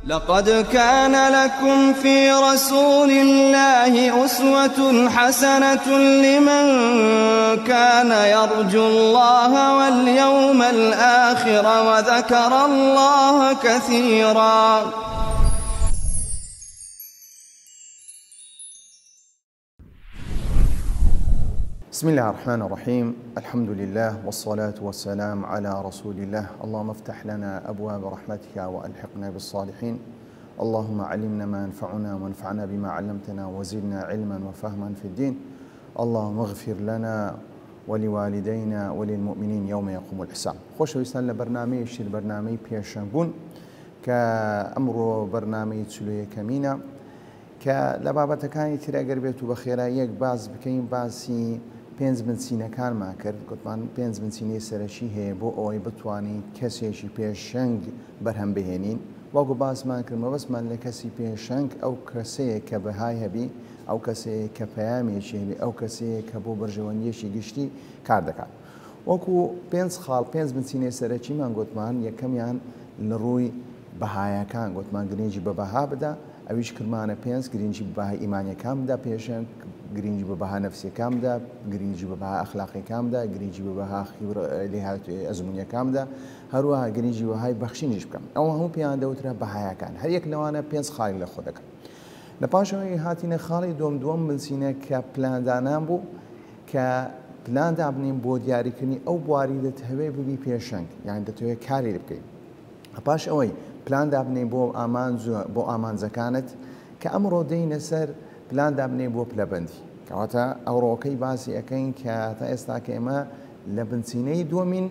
لقد كان لكم في رسول الله أسوة حسنة لمن كان يرجو الله واليوم الآخر وذكر الله كثيرا. بسم الله الرحمن الرحيم. الحمد لله والصلاة والسلام على رسول الله. اللهم افتح لنا أبواب رحمتك وألحقنا بالصالحين. اللهم علمنا ما ينفعنا وانفعنا بما علمتنا وزدنا علما وفهما في الدين. اللهم اغفر لنا ولوالدينا وللمؤمنين يوم يقوم الحساب. خۆشەویستان لە بەرنامەیەکی بەرنامەی پێشەنگبوون کە ئەمڕۆ بەرنامەی چلوویەکەمینە کە لە بابەتەکانی تر ئەگەر بێت و بە خێراییەک باز بکەین باسی پێنج بنچینەکانمان کرد. گوتمان پێنج بنچینەی سەرەکی هەیە بۆ ئەوەی بتوانین کەسێکی پێشەنگ بەرهەم بهێنین. وەکو باسمان کرد مەبەستمان لە کەسی پێشەنگ ئەو کەسەیە کە بەهای هەبی، ئەو کەسەیە کە پەیامێکی هەبی، ئەو کەسەیە کە بۆ بەرژەوەندیەکی گشتی کار دەکات. وەکو پێنج بنچینەی سەرەکیمان گوتمان یەکەمیان لە ڕووی بەهایەکان گوتمان گرنگی بە بەها بدە، ئەویش کرمانە پێنج گرنگی بە بەهای ئیمانیەکاندا، پێشەنگ گرنگی بە بەها نەفسیەکاندا، گرنگی بە بەها ئەخلاقیەکاندا، گرنگی بە بەها لێهاتووی ئەزمونیەکاندا، هەروەها گرنگی بەهای بەخشینیش بکەم. ئەو هەموو پێیان دەوترا بەهایەکان. هەر یەک لەوانە پێنج خاڵی لە خۆ دەکەن. لە پاشەوەی هاتینە خاڵی دووەم بنچینە کە پلاندانان بوو کە پلان دابنین بۆ دیاریکردنی ئەو بواری دەتەوێ ببی پێشەنگ، یان دەتەوێت کاری بکەین. پاش ئەوەی پلان دابنێ بۆ ئامانجەکانت کە ئەمڕۆ دەینە سەر پلان دابنێ بۆ پلەبەندی، کەواتە ئەوڕۆکەی باسی ئەەکەین کە تا ئێستا کە ئێمە لە بنچینەی دووەمین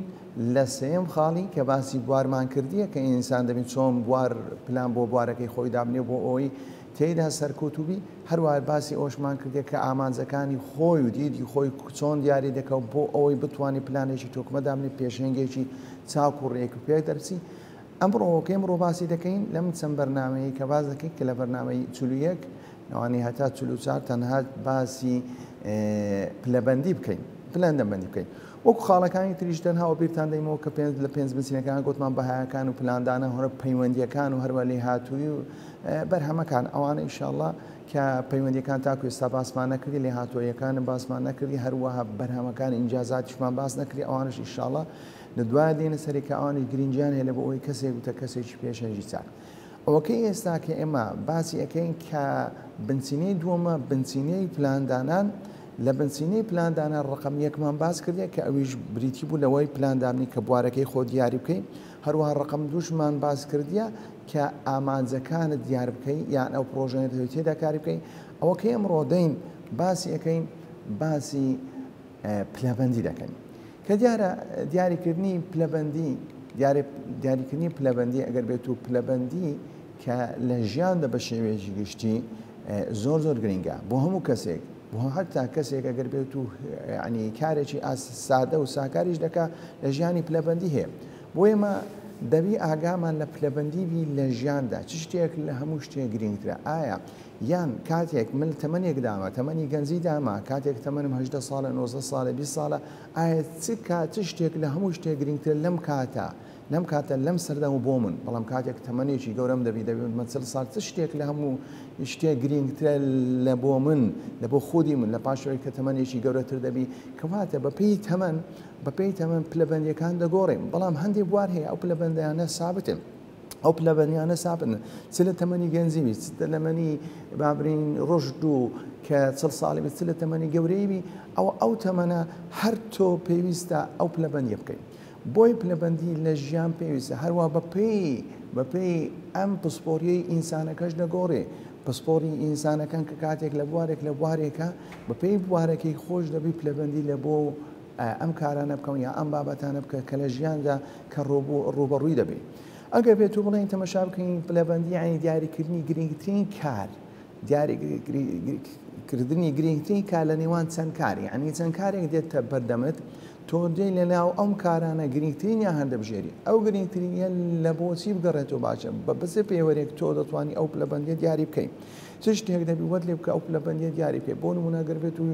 لە سێم خاڵی کە باسی بوارمان کردیە کە ئینسان دەبێت چۆن بوار پلان بۆ بوارەکەی خۆی دابنێ بۆ ئەوەی تێیدا سەرکوتوبی، هەروە باسی ئەوشمان کردێت کە ئامانجەکانی خۆی و دیدی خۆی چۆن دیاری دەکەوت بۆ ئەوەی بتوانانی پلانێکی تۆکمە دابنێ پێشەنگێکی چاک و ڕێک و پێک دەرچی. ئەمڕۆ باسی دەکەین لەم چەند بەرنامەیە کە باز دەکەین کە لە بەرنامەی چلوویەک نەوانی هەتا 44 تەنها باسی پلەبەندی بکەین، پلەندەبەندی بکەین. وەکو خاڵەکانی تریش تەنها بیرتان دەیمەوە کە لە پێنج بنچینەکان گوتمان بەهایەکان و پلاندانە هەرە پەیوەندیەکان و هەروە لێهاتووی و بەرهەمەکان ئەوانە ئینشاءالله کە پەیوەندیەکان تاکو ئێستا باسمان نەکردی، لێهاتوویەکان باسمان نەکردی، هەروەها بەرهەمەکان ئینجازاتیشمان باس نەکردی، ئەوانش ئینشاءالله لە دوای دێنە سەری کە ئەوانی گرنجیان هەیە لە بۆ ئەوەی کەسێک وتە کەسێکی پێشەنگی چاک. ئەوەکەی ئێستا کە ئێمە باسی ئەەکەین کە بنچینەی دووەمە بنچینەی پلاندانان. لە بنچینەی پلاندانان ڕقم یەکمان باس کردێ کە ئەویش بریتی بوو لەوەی پلاندابنی کە بوارەکەی خۆ دیاری بکەین، هەروەها ڕقم دووشمان باس کردیە کە ئامانجەکانت دیار بکەین یان ئەو پرۆژەیە تێدا کاری بکەین. ئەوەکەی ئەمڕۆ دەین باسی ئەەکەین باسی پلەبەندی دەکەین کە دیارە دیاریکردنی پلەبەندی ئەگەر بێت و پلەبەندی کە لە ژیاندا بە شێوەیەکی گشتی زۆر گرنگە بۆ هەموو کەسێک، بۆ هەتا کەسێک ئەگەر بێت و ینی کارێکی سادە و ساکاریش دەکا لە ژیانی پلەبەندی هەیە. بۆ ئێمە دەبی ئاگامان لە پلەبەندیبی لە ژیاندا چ شتێک لە هەموو شتێک گرنگترە. ئایا یان کاتێک من تەمەنێک داما، تەمەنی گەنجی داما، کاتێک تەمەنم 18 ساڵە 19 ساڵە 20 ساڵە، ئایا چ شتێک لە هەموو شتێک گرنگتر لەم کاتە لەم سەردەم و بۆ من، بەڵام کاتێک تەمەنێکی گەورەم دەبێت 40 ساڵ چ شتێک لە هەموو شتێک گرنگترە لە بۆ من، لە بۆ خودی من لە پاشەوەی کە تەمەنێکی گەورەتر دەبی، کەواتە بەپێی تەمەن پلەبەندیەکان دەگۆڕێم. بەڵام هەندێک بوار هەیە ئەو پلەبەندیانە سابتن، ئەو پلەبەندیانە سابن چ لە تەمەنی گەنجیبی، چ لە تەمەنی بابرین ڕۆژد و کە 40 ساڵی بێت، چ لە تەمەنی گەورەیبی، ئەو تەمەنە هەر تۆ پێویستە ئەو پلەبەندیە بکەین. بۆی پلەبەندی لە ژیان پێویستە، هەروە بەپێی ئەم پسپۆریەی ئینسانەکەش دەگۆڕێ. پسپۆری ئینسانەکان کە کاتێک لە بوارێکە بەپێی بوارەکەی خۆش دەبی پلەبەندی لە بۆ ئەم کارانە بکەون یا ئەم بابەتانە بکە کە لە ژیاندا کە ڕوبەڕووی دەبێت. ئەگەر بێت و بڵێن تەمەشا بکەین پلەبەندی یانی دیاریکردنی گرنگترین کار، دیاریکردنی گرنگترین کار لە نێوان چەند کاری، یعنی چەند کارێک دێتە بەردەمت تۆ دێ لە ناو ئەم کارانە گرنگترینیان هەردەبژێری، ئەو گرنگترینە لە بۆچی بگەڕێتەوە باشە بە بەسێ پێوەرێک تۆ دەتوانانی ئەو پلەبەندیە دیاری بکەین. چ شتێک دەبی وەت لێ بکە ئەو پلەبەندیە دیاری بکەیت. بۆ نمونە ئەگەر بێت و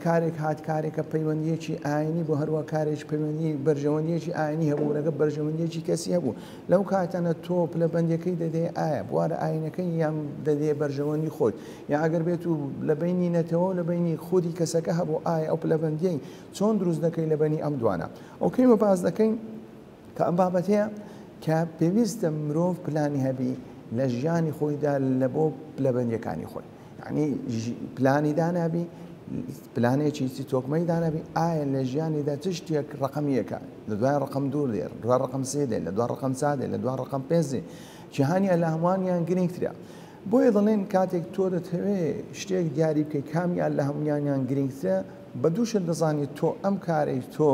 کارێک هات کارێکە پەیوەندیەکی ئاینی بۆ هەروە کارێک پەیوەندی بەرژەوەندیەکی ئاینی هەبوو لەگە بەرژەوەندیەکی کەسی هەبوو لەو کاتانە تۆ پلەبەندیەکەی دەدێ ئایا بوارە ئاینەکەی یان دەدێ بەرژەوەندی خۆت یا ئەگەر بێت و لە بینی نەتەوە لە بینی خودی کەسەکە هەبوو ئایا ئەو پلەبەندیەی چۆن دروست دەکەی لە بینی ئەم دوانە. ئەوکەیمە باز دەکەین کە ئەم بابەتەیە کە پێویستە مرۆڤ پلانی هەبی لە ژیانی خۆیدا لە بۆ پلەبەندیەکانی خۆی، یعنی پلانی دانابی پلانێکی تۆکمەی دانابی ئایا لە ژیانیدا چ شتێک ڕقەمیەکە لە دوای ڕقم 2 دێ لە دوای ڕقم 3 دێ لە دوای ڕقم 4 دێ لە دوای ڕقم 5 دێ جیهانیان لە هەمووانیان گرنگترە. بۆیە دەڵێن کاتێک تۆ دەتەوێت شتێک دیاری بکەی کامیان لە هەموویانیان گرنگترە بە دووشت دەزانیت تۆ ئەم کارەی تۆ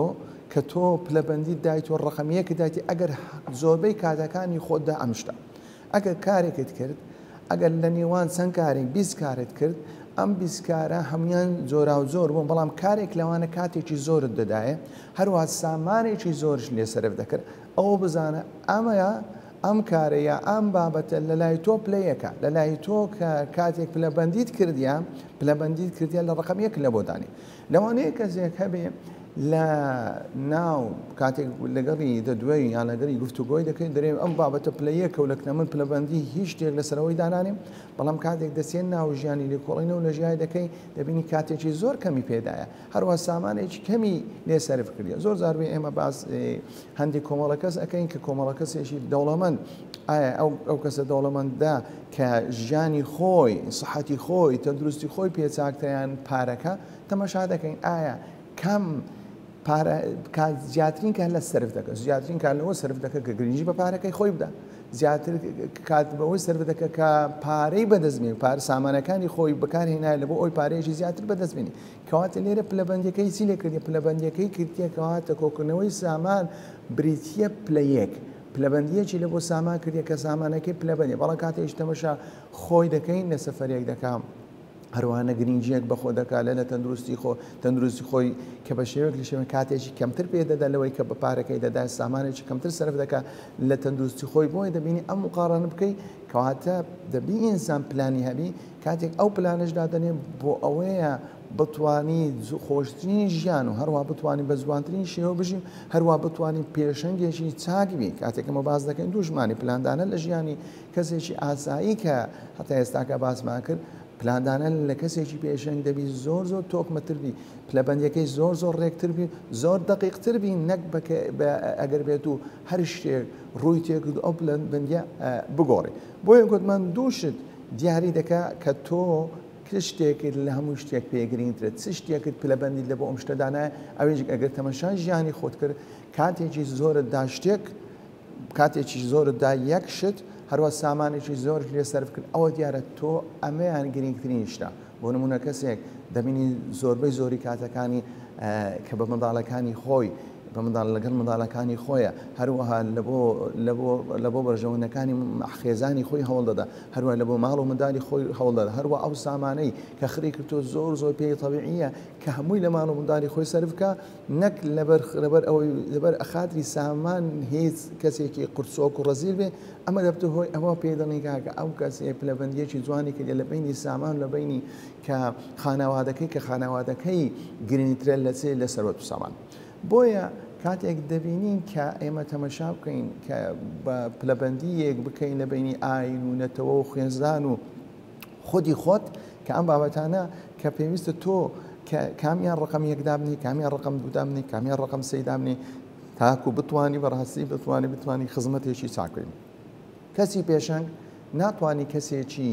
کە تۆ پلەبەندی دایت و ڕقەمیەکە دایتی ئەگەر زۆربەی کاتەکانی خۆتدا ئەم شتە ئەگەر کارێکت کرد ئەگەر لە نێوان چەند کارێک 20 کارت کرد ئەم 20 کارە هەمویان زۆرا و زۆر بوون بەڵام کارێک لەوانە کاتێکی زۆرت دەدایە هەروە سامانێکی زۆرش لێسەرف دەکرد ئەوە بزانە ئەمەیە ئەم کارەیە ئەم بابەتە لە لای تۆ پلەیەکە لە لای تۆ کە کاتێک پلەبەندیت کردیان پلەبەندیت کردیان لە ڕقەمیەک لە بۆدانی لەوانەیە کەسێک هەبێ لە ناو کاتێک لەگەڵی دەدوێ یان لەگەری گفتوگۆی دەکەین دەرێ ئەم بابەتە پلەیەکە و لەکنە من پلەبەندی هیچ شتێک لەسەرەوەی دانانێم بەڵام کاتێک دەچێن ناو ژیانی لێکۆڵینەوە لە ژیای دەکەی دەبینی کاتێکی زۆر کەمی پێدایە هەروە سامانێکی کەمی لێسەرف کردیە. زۆر زاربێ ئێمە باس هەندێک کۆمەڵە کەس ئەەکەین کە کۆمەڵە کەسێکی دەوڵەمەند ئایا ئەو کەسە دەوڵەمەنددا کە ژیانی خۆی سەحەتی خۆی تەندروستی خۆی پێچاکتەیان پارەکە تەمەشا دەکەین ئایا کەم زیاترین کار لە سرف دەکە زیاترین کار لەوە سرف دەکە کە گرنگی بە پارەکەی خۆی بدە زیاتر کات بەوەی سرف دەکە کە پارەی بەدەستبێنێ پار سامانەکانی خۆی بەکارهێنایە لە بۆ ئەوی پارەیەکی زیاتر بەدەستبێنێ کەواتە لێرە پلەبەندیەکەی چی لێ کردی پلەبەندیەکەی کردیە کەواتە کۆکردنەوەی سامان بریتیە پلەیەک پلەبەندیەکی لە بۆ سامان کردیە کە سامانەکەی پلەبەندی بەڵام کاتێک تەمەشا خۆی دەکەین لە سەفەرێک دەکەم هەروانە گرنگجیەک بەخۆ دەکات لە تەندروستی خۆی کە بە شێوەیەک لە شێوە کاتێکی کەمتر پێدەدا لەوەی کە بە پارەکەی دەدا سامانێکی کەمتر سەرف دەکات لە تەندروستی خۆی بۆی دەبینی ئەم مقارنە بکەی کەواتە دەبی ئینسان پلانی هەبی کاتێک ئەو پلانش دادەنێ بۆ ئەوەیە بتوانی خۆشترین ژیان و هەروە بتوانین بە زوانترین شێوە بژیم هەروە بتوانین پێشەنگێکی چاکبی کاتێکمە باز دەکەین دوژمانی پلاندانە لە ژیانی کەسێکی ئاسایی کە هەتا ئێستاکە باسمان کرد پلاندانە لە کەسێکی پێشەنگ دەبی زۆر تۆکمەتربی پلەبەندیەکەی زۆر ڕێکتربی زۆر دقیقتربی نەک ئەگەر بێت و هەر شتێک ڕووی تێکرد ئەو پلەبەندیە بگۆڕی. بۆیە گوتمان دووشت دیاری دەکا کە تۆ شتێکت لە هەموو شتێک پێگرینترێت چ شتێکت پلەبەندی لە بۆ ئەم شتەدانایە ئەوێژ ئەگەر تەمەشای ژیانی خۆت کرد کاتێکی زۆرت دا شتێک کاتێکی زۆرت دا یەک شت هەروە سامانێکی زۆر لێ سەرف کرد ئەوە دیارە تۆ ئەمەیان گرنگترین شتە. بۆ نمونە کەسێک دەبینی زۆربەی زۆری کاتەکانی کە بە منداڵەکانی خۆی لەگەڵ منداڵەکانی خۆیە هەروەها لە بۆ بەرژەوەندەکانی خێزانی خۆی هەوڵ دەدا هەروە لە بۆ ماڵ و منداڵی خۆی هەوڵ دەدا هەروە ئەو سامانەی کە خڕی کردۆ زۆر پێی تەبیعیە کە هەمووی لە ماڵ و منداڵی خۆی سەرفکە نەک لەبەر ئەوەی لەبەر ئەخاتری سامان هیچ کەسێکی قورسۆک و ڕەزیل بێ ئەمە دەبتە هۆی ئەوە پێ دەڵێن کاکە ئەو کەسێ پلەبەندیەکی جوانی کردە لە بینی سامان لە بینی کە خانەوادەکەی گرنگترە لە سەروەت و سامان. بۆیە کاتێک دەبینین کە ئێمە تەمەشا بکەین کە بە پلەبەندیەک بکەین لە بینی ئاین و نەتەوە و خوێنزان و خودی خۆت کە ئەم بابەتانە کە پێویستە تۆ کامیان ڕقم یەکدا بنی کامیان ڕقم دوودا بنی کامیان ڕقم سەیدا بنی تاکو بتوانی بەڕاستی بتوانی خزمەتێکی چاکەین. کەسی پێشەنگ ناتوانانی کەسێکی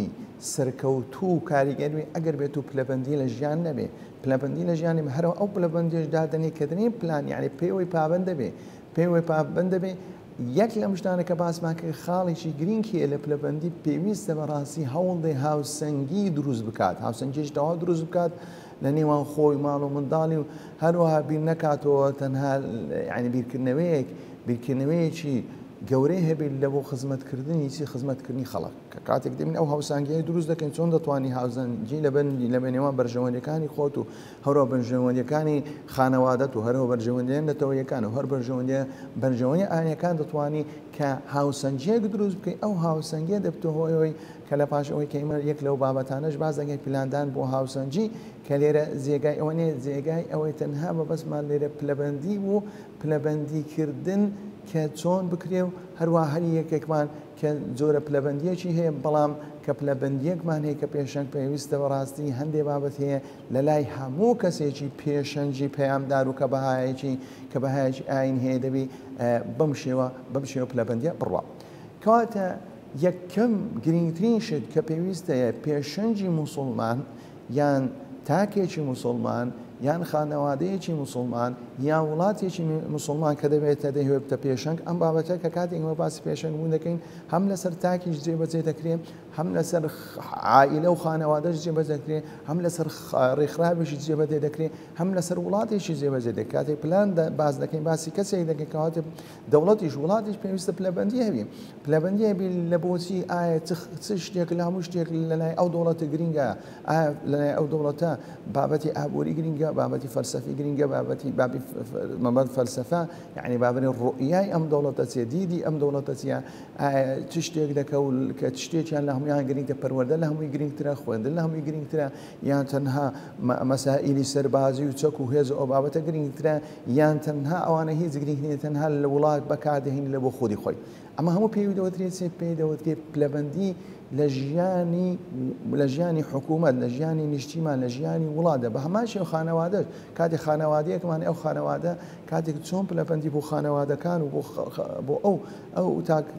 سەرکەوتوو کاریگەری ئەگەر بێت و پلەبەندی لە ژیان نەبێ پلەبەندی لە ژیانی هەرەوە ئەو پلەبەندیش دادنی کردنی پلان یعنی پێوەی پابند دەبێ یەک لە مشتانە کە باسمان کرد خاڵێکی گرنگیە لە پلەبەندی پێویستە بەڕاستی هەوڵدەی هاوسەنگی دروست بکات هاوسەنگیش تەواو دروست بکات لە نێوان خۆی ماڵ و منداڵی و هەروەها بیر نەکاتەوە تەنها یعنی بیرکردنەوەیەکی گەورەی هەبێت لە بۆ خزمەتکردنی خزمەتکردنی خەڵک کە کاتێک دەبین ئەو هاوسانگیایی دروست دەکەین چۆن دەتوانانی هاوسەنگی لە بەنێوان بەرژەوەندەکانی خۆت و هەروە بەرژەوەندەکانی خانەوادەت و هەرەوە بەرژەوەندیان نەتەوەیەکان و هەر بەرژەوەندی ئاینەکان دەتوانی کە هاوسەنگیەک دروست بکەین ئەو هاوسەنگیە دەبتەوە هۆی کە لە پاش ئەوەی کەیمە یەک لەو بابەتانەش باز دەکەین پلاندان بۆ هاوسەنگی کە لێرە جێگای ئەوە نێ جێگای ئەوەی تەنها بەبەستمان لێرە پلەبەندی و پلەبەندیکردن کە چۆن بکرێ و هەروە هەر یەکێکمان کە جۆرە پلەبەندیەکی هەیە بەڵام کە پلەبەندیەکمان هەیە کە پێشەنگ پێویستە بەڕاستی هەندێک بابەت هەیە لە لای هەموو کەسێکی پێشەنگی پەیامدار و کە بەهایەکی ئاین هەیە دەبی بەم شێوە پلەبەندیە بڕوا کەواتە یەکەم گرنگترین شت کە پێویستەیە پێشەنگی موسڵمان یان تاکێکی موسڵمان یان خانەوادەیەکی موسڵمان یا وڵاتێکی موسڵمان کە دەبێتە دەهێوێتە پێشەنگ ئەم بابەتە کە کاتێک ئێمە باسی پێشەنگ بوون دەکەین هەم لەسەر تاکیش جێبەجێ دەکرێن هەم لەسەر عائیلە و خانەوادەش جێبەجێ دەکرێن هەم لەسەر ڕێکخراوێکی جێبەجێ دەکرێن هەم لەسەر وڵاتێکی جێبەجێ دەکرێت کاتێک پلان باز دەکەین باسی کەسێک دەکەین کەواتە دەوڵەتیش وڵاتیش پێویستە پلەبەندی هەبێ پلەبەندی هەبێ لە بۆچی ئایا چ شتێک لە هەموو شتێک لەلای ئەو دەوڵەتە گرینگە ئایا لەلای ئەو دەوڵەتە بابەتی ئابووری گرینگە بابەتی فەلسەفی گرینگە بابەتی مەبەد فەلسەفە یعنی بابەتی ڕوئیای ئەم دەوڵەتە چێ دیدی ئەم دەوڵەتە چیە چ شتێک دەکەوت کە شتێکیان لە هەمویان گرینگە پەروەردە لە هەمووی گرنگترە خوێندن لە هەمووی گرنگترە یان تەنها مەسائیلی سەربازی و چەک و هێز ئەو بابەتە گرنگترە یان تەنها ئەوانە هیچ گرنگ نیە تەنها لە وڵات بەکاردەهێنی لە بۆ خودی خۆی ئەمە هەموو پێوی دەوترێت پێی دەوترێت پلەبەندی لە ژیانی حکوومەت لە ژیانی نیشتیمان لە ژیانی وڵاتە بە هەماشی ئەو خانەوادەش کاتێک خانەوادەیەکمان ئەو خانەوادە کاتێک چۆن پلەبەندی بۆ خانەوادەکان و بۆ ئەو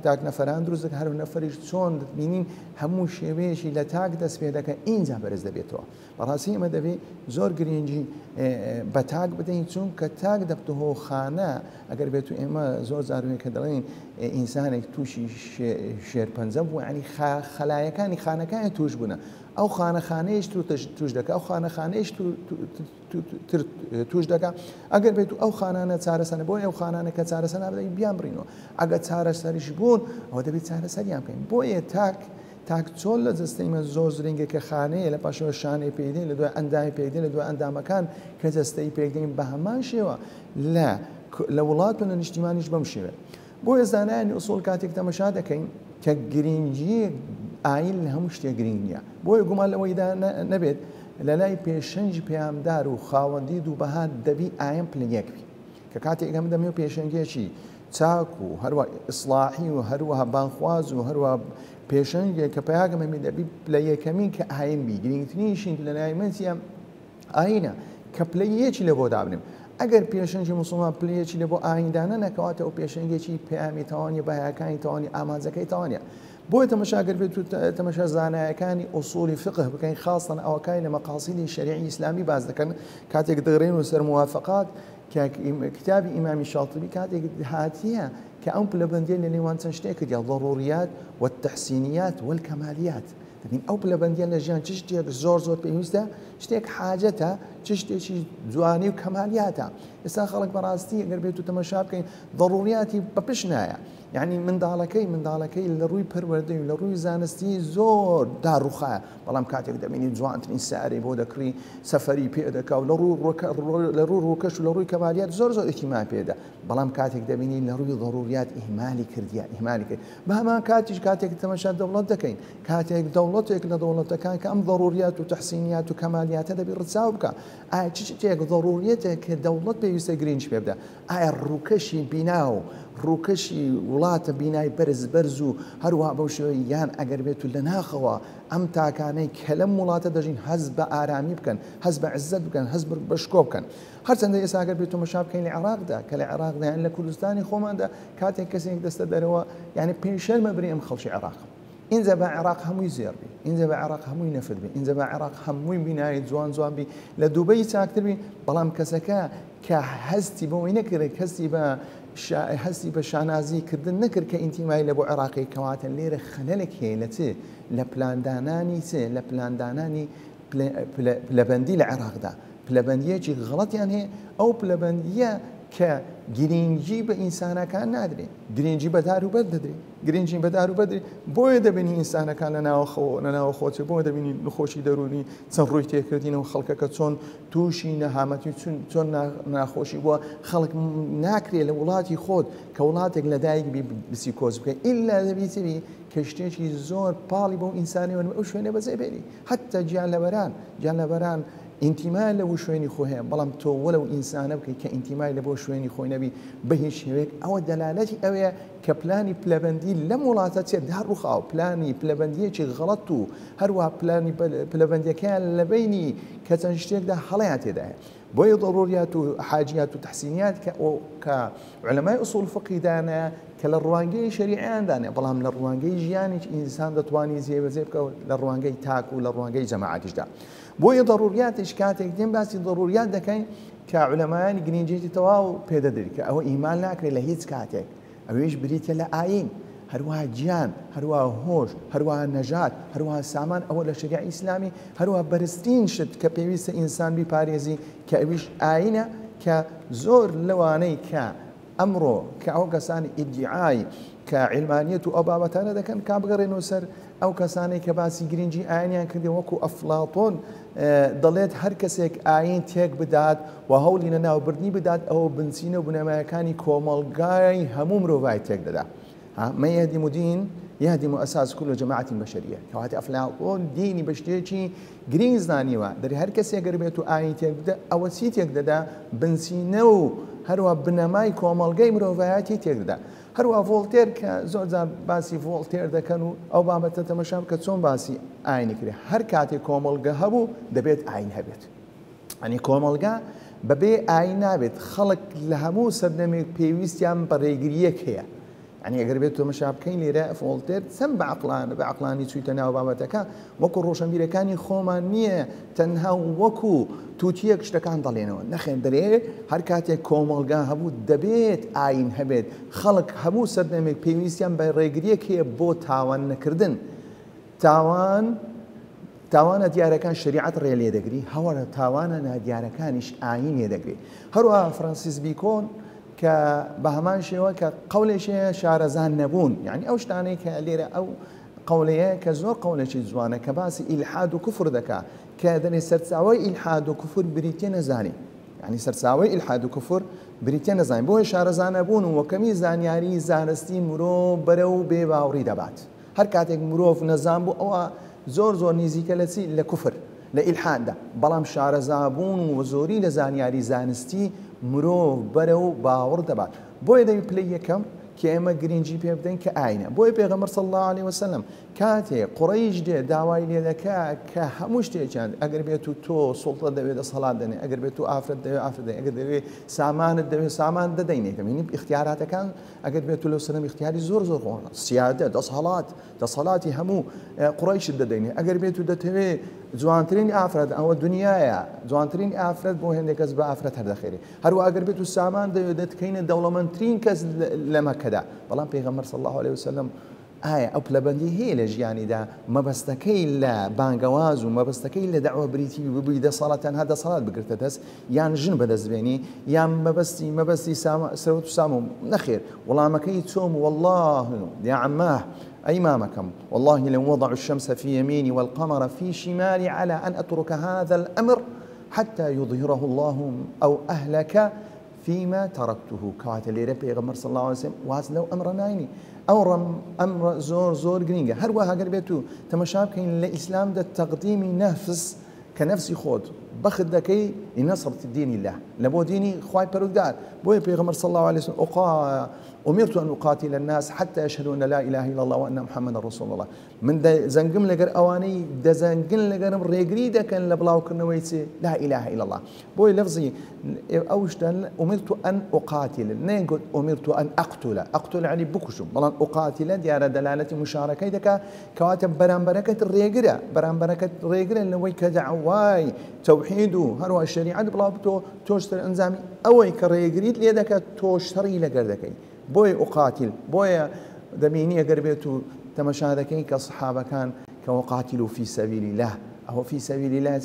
تاک نەفەران دروست دەکەن هەر نەفەریش چۆن دەبینین هەموو شێوەیەشی لە تاک دەست پێ دەکەن ئینجا بەرز دەبێتەوە بەڕاستی ئەمە دەبێت زۆر گرنگی بە تاک بدەین چون کە تاک دەبتەوە خانە ئەگەر بێت و ئێمە زۆر جاروێک کە دەڵێن ئینسانێک تووشی شێرپەنجە بوو ینی خەلایەکانی خانەکانی توش بوونە ئەو خانەخانەیەش توش دەکە ئەو خانەخانەیەش توش دەکە ئەگەر بێت و ئەو خانانە چارەسەرە بۆی ئەو خانانە کە چارەسەر نابدەین بیان بڕینەوە ئەگەر چارەسەریش بوون ئەوە دەبێت چارەسەریان بکەین بۆیە تاک چۆن لە جستەیمە زۆر زرینگە کە خانەیە لە پاشەوە شانەی پێدەین لە دوای ئەندامی پێدەین لە دوای ئەندامەکان کە جستەی پێدەین بە هەمان شێوە لە وڵات و لە نیشتیمانیش بەم شێوە بۆ ێزانایانی ئوسوڵ کاتێک تەمەشا دەکەین کە گرنگی ئاین لە هەموو شتێک گرنگ نییە بۆیە گومان لەوەیدا نەبێت لە لای پێشەنج پەیامدار و خاوەندی دووبەها دەبی ئایم پلەیەکبی کە کاتێک ئەمە دەمێ و پێشەنگێکی چاک و هەروە ئیسلاحی و هەروەها بانخواز و هەروە پێشەنگێک کە پەیاگەمەمی دەبی پلەیەکەمین کە ئایم بی گرنگترینیشین لە لای منسیە ئاینە کە پلەیەکی لە بۆ دابنێم ئەگەر پێشەنجی موسڵمان پلەیەکی لە بۆ ئایندانە نەکەواتە ئەو پێشەنگێکی پەیامی تەوانی بەهایەکانی تەوانی ئامانجەکەی تەوانە بۆیە تەمەشاگەر بێت و تەمەشا زانایەکانی ئوسوڵی فقه بکەین خاصن ئەوەکانی لە مەقاصیدی شەریعی ئیسلامی باز دەکەن کاتێک دەگرێن و سەر موافقات کتابی ئیمامی شاطبی کاتێک هاتیە کە ئەم پلەبەندیە لە نێوان چەند شتێک کردیا ضروریات والتحسینیات والکەمالیات دەبین ئەو پلەبەندیە لە ژیان چ شتێک زۆر پێویستە شتێک حاجەتە چ شتێکی جوانی و کەمالیاتە ئێستا خەڵک بەڕاستی ئەگەر بێت و تەمەشا بکەین ضروریاتی بەپش نایە یعنی منداڵەکەی لە ڕووی پەروەردەی و لە ڕووی زانستی زۆر داڕوخایە بەڵام کاتێک دەبینی جوانترین سارێ بۆ دەکڕی سەفەری پێ دەکا و لە ڕوو ڕووکەش و لە ڕووی کەمالیات زۆر ئیتیمام پێدا بەڵام کاتێک دەبینی لە ڕووی ضروریات ئیهمالی کردیا ئیهمالی کرد بە هەمان کاتیش کاتێک تەمەشا دەوڵەت دەکەین کاتێک دەوڵەتێک لە دەوڵەتەکان کە ئەم ضروریات و تەحسینیات و کەمالیاتە دەبی ڕچاو بکە ئایا چ شتێک ضروریەتێک کە دەوڵەت پێویستە گرنج پێ بدە ئایا ڕووکەشی بینا و ڕووکەشی وڵاتە بینای بەرز و هەروە بەو شێوەی یان ئەگەر بێت و لە ناخەوە ئەم تاکانەی کە لەم وڵاتە دەژین هەز بە ئارامی بکەن هەز بە عزت بکەن هەز بە شکۆ بکەن هەرچەندە ئێستا ئەگەر بێت و مەشا بکەین لە عێراقدا کە لە عێراقدا یان لە کوردستانی خۆماندا کاتێک کەسێک دەستە دەرەوە یعنی پێشەرمە بری ئەم خەڵکی عێراق اینجا بە عێراق هەمووی زێر بی اینجا بە عێراق هەمووی نەفر بی اینجا بە عێراق هەمووی بینایی جوان بی لە دووبەی چاکتر بی بەڵام کەسەکە کە هەستی بەوەی نەکرد هەستی بە شانازیکردن نەکرد کە ئینتیمای لە بۆ عێراقی کەواتە لێرە خەلەلێک هەیە لە چێ لە پلاندانانی پلەبەندی لە عێراقدا پلەبەندیەکی غەڵەتیان هەیە ئەو پلەبەندیە کە گرنگی بە ئینسانەکان نادرێ، گرنگی بە دار و بەر دەدرێ، گرنگی بە دار و بەدرێ. بۆیە دەبینی ئینسانەکان لە ناوە خۆچێ، بۆ دەبینی نخۆشی دەرونی چەند ڕووی تێکردینەوە خەڵکەکە چۆن تووشی نەهامەتی چۆن ناخۆشی بووە. خەڵک ناکرێت لە وڵاتی خۆت کە وڵاتێک لەدایک بسی کۆز بکە ئیلا دەبیتەوی کە شتێکی زۆر پاڵی بۆ ئینسانی وەنمە ئەو شوێنە بەجێ بێنی. حتى گیان لەبەران ئینتیمای لە بۆ شوێنی خۆ هەیە، بەڵام تۆ وەلەو ئینسانە بکەیت کە ئینتیمای لە بۆ شوێنی خۆی نەبی بە هیچ شێوەیەک، ئەوە دەلالەتی ئەوەیە کە پلانی پلەبەندی لەم وڵاتە چێت ڕووخاو، پلانی پلەبەندیەکی غەڵەت و هەروە پلانی پلەبەندیەکەیان لە بینی کە چەند شتێکدا هەڵەیان تێدا هەیە. بۆیە ضروریات و حاجیات و تحسینیات کە علەمای ئوسوڵ فقهی دانایە کە لە ڕوانگەی شەریعەیان دانێ، بەڵام لە ڕوانگەی ژیانی ئینسان دەتوانی جێبەجێ بکە لە ڕوانگەی تاک و لە ڕوانگەی جەماعەتیشدا. بۆیە ضروریاتش کاتێک دێن باسی ضروریات دەکەین کە علەمایانی گرنگێتی تەواو پێدەدرێت کە ئەوە ئیمان ناکرێت لە هیچ کاتێک، ئەوێش بریتە لە ئاین، هەروەها گیان، هەروەها هۆش، هەروەها نەژات، هەروەها سامان، ئەوە لە شەریعەی ئیسلامی هەروەها بەرزترین شت کە پێویستە ئینسان بیپارێزی کە ئەویش ئاینە، کە زۆر لەوانەی کە ئەمڕۆ کە ئەو کەسانی ئیدعای کە علمانیەت و ئەو بابەتانە دەکەن کا بگەڕێنەوە سەر ئەو کەسانەی کە باسی گرنگی ئاینیان کردی، وەکو ئەفلاطۆن دەڵێت هەر کەسێک ئاین تێک بدات و هەوڵی لە ناوبردنی بدات ئەوە بنچینە و بنەمایەکانی کۆمەڵگای هەموو مرۆڤای تێک دەدا. ما يهدم دين يهدم أساس كل جماعة بشرية. كواتي أفلاطون ديني بشتيشي جرين زانيوا دري هر كسي قربيتو آين تيك بدا أو سي تيك دا بنسينو هروا بنماي كومالغاي مروفاياتي تيك دا هروا فولتير كزوزا باسي فولتير دا كانوا أو بابتا تمشاب كتسون باسي آين كري هر كاتي كومالغا هبو دبيت آين هبيت يعني كومالغا ببي آين نابت خلق لهمو سردمي بيويستيان بريقريك هي يعني اگر بێت تۆ مەشا بکەین لێرە فۆڵتێر چەند بەعقلانی چوویتە ناو بابەتەکە وەکو ڕۆشنبیرەکانی خۆمان نییە تەنها وەکو تووتیەک شتەکان دەڵێنەوە نەخێن دەرێ هەر کاتێک کۆمەڵگا هەبوو دەبێت ئاین هەبێت خەڵک هەموو سەردەمێک پێویستیان بە ڕێگریەک هەیە بۆ تاوان نەکردن تاوانە دیارەکان شریعەت ڕێ لێ دەگری هەوەرە تاوانە نادیارەکانیش ئاین لێ دەگری هەروە فرانسیس بیکۆن کە بە هەمان شێوە کە قەولێکیە شارەزان نەبوون یعنی ئەو شتانەی کە لێرە ئەو قەولەیە کە زۆر قەولێکی جوانە کە باسی ئیلحاد و کوفر دەکا کە دەنێ سەرچاوەی ئیلحاد و کوفر بریتیە نەزانی یعنی سەرچاوەی ئیلحاد و کوفر بریتیە نەزانی بۆیە شارەزان نەبوون و وەکەمی زانیاری زانستی مرۆڤ بەرەو بێباوەڕی دەبات هەر کاتێک مرۆڤ نەزان بوو ئەوە زۆر نزیکە لە چی لە کوفر لە ئیلحاددا بەڵام شارەزابوون و زۆری لە زانیاری زانستی مرۆڤ بەرەو باوەڕ دەبات بۆیە دەوی پلەی یەکەم کە ئێمە گرنگی پێ بدەین کە ئاینە بۆیە پێغەمبەر صلی الله علیه وسلم کاتێ قوڕەیش دێ داوای لێ دەکا کە هەموو شتێکیان ئەگەر بێت و تۆ سوڵتە دەوێت دەسەڵات دەنێ ئەگەر بێت و ئافرەت دەوێت ئافرەت دەنێ ئەگەر دەوێت سامانت دەوێت سامان دەدەینێت بینی اختیاراتەکان ئەگەر بێت و لەو سەرم اختیاری زۆر خۆنە سیادە دەسەڵاتی هەموو قوڕەیشت دەدەینێ ئەگەر بێت و دەتەوێت جوانترین ئافرەت ئەوە دنیاە جوانترین ئافرەت بۆ هێندێک کەس بە ئافرەت هەردەخێری هەروە ئەگەر بێت و سامان دەوێت دەتکەینە دەوڵەمەندترین کەس لە مەکەدا بەڵام پێغەمبەر صلی الله علیه وسلم ئایا ئەو پلەبەندی هەیە لە ژیانیدا مەبەستەکەی لە بانگەواز و مەبەستەکەی لە دەعوە بریتی ببووی دەسەڵات تەنها دەسەڵات بگرتە دەست یان ژن بەدەستبێنی یان مەبەستی سەرەوت و سام نەخێر وەڵامەکەی چۆم والله يا عماه أي إمامكم والله لو وضعوا الشمس في يميني والقمر في شمالي على أن أترك هذا الأمر حتى يظهره الله أو أهلك فيما تركته كوات اللي ربي غمر صلى الله عليه وسلم واز لو أمر نايني أمر زور جرينجا هل وها قربيتو تمشابكين للإسلام ده تقديم نفس كنفسي خود بخد دكي لنصرة الدين الله لبو ديني خواي برودار بو بيغمر صلى الله عليه وسلم أمرت أن أقاتل الناس حتى يشهدوا أن لا إله إلا الله وأن محمد رسول الله من ده زنقم لقر أواني ده زنقم لقر ريقري ده كان لبلاو كنويتي لا إله إلا الله بوي لفظي أوشتن أمرت أن أقاتل نقول أمرت أن أقتل يعني بكشم بلان أقاتل ديار دلالة مشاركة دكا كواتب بران بركة الريقرة اللي كدعواي توحيدو هروا الشريعة بلاو توشتر انزامي أوي كريقريت ليدك توشتري لقر دكي بوي أقاتل بوي دميني قربيتو تمشاهدكين كصحابة كان كوقاتلوا في سبيل الله أو في سبيل الله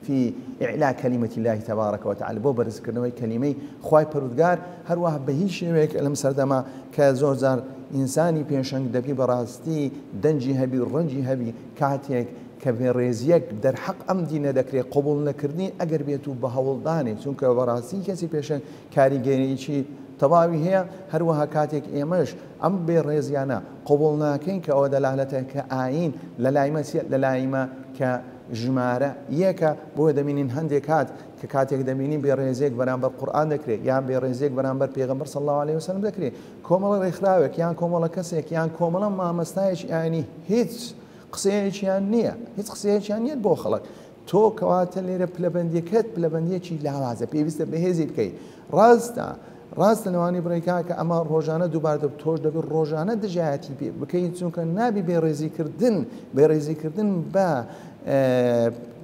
في إعلاء كلمة الله تبارك وتعالى بو برز كرنوي كلمة خواي پروردگار هر واه بهيش ويك لم سردما كزور زار إنساني بيشنگ دبي براستي دنجي هبي رنجي هبي كاتيك كبريزيك در حق أم دين دكري قبول نكرني أجر بيتو بهولداني چونك براسي كسي بيشن كاريگري شي تەواوی هەیە هەروەها کاتێک ئێمەش ئەم بێڕێزیانە قبول ناکەین کە ئەوە دەلالەتە کە ئاین لە لایمە کە ژمارە یەکە بۆ دەبینین هەندێک کات کە کاتێک دەبینین بێڕێزێک بەرامبەر قورئان دەکرێت یان بێڕێزێک بەرامبەر پێغەمبەر صلی الله عليه وسلم دەکرێت کۆمەڵە ڕێکخراوێک یان کۆمەڵە کەسێک یان کۆمەڵە مامەستایەکی ئاینی هیچ قسەیەکیان نییە هیچ قسەیەکیان نییە بۆ خەڵک تۆ کەواتە لێرە پلەبەندیەکەت پلەبەندیەکی لاوازە پێویستە بەهێزی بکەیت ڕاستە نەوانی بڕێکا کە ئەمە ڕۆژانە دووبار تۆش دەبێت ڕۆژانە دژایەتی پێ بکەیت چونکە نابی بێڕێزیکردن بە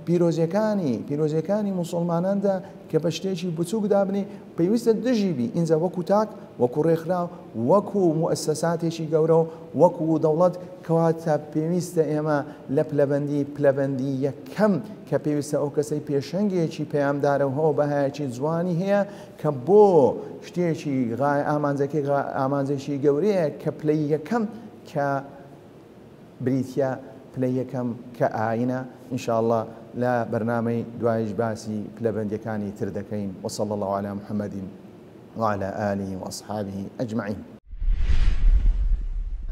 پیرۆزیەکانی موسڵماناندا کە بە شتێکی بچووک دابنی پێویستە دژیبی ئینجا وەکو تاک وەکو ڕێکخراو وەکو موئسساتێکی گەورە و وەکو دەوڵەت کەواتە پێویستە ئێمە لە پلەبەندی یەکەم کە پێویستە ئەو کەسەی پێشەنگێکی پەیامدارە و هەوە بەهایەکی جوانی هەیە کە بۆ شتێکی ئامانجێکی گەورەیە کە پلەی یەکەم کە بریتە پلەی یەکەم کە ئاینە ئینشاءالله لا برنامج دوایش باسی پلەبەندیەکانی تر دەکەین وصلى الله على محمد وعلى آله وأصحابه أجمعين.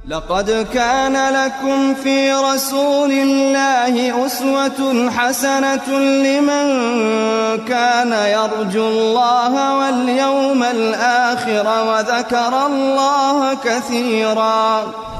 لقد كان لكم في رسول الله أسوة حسنة لمن كان يرجو الله واليوم الآخر وذكر الله كثيرا.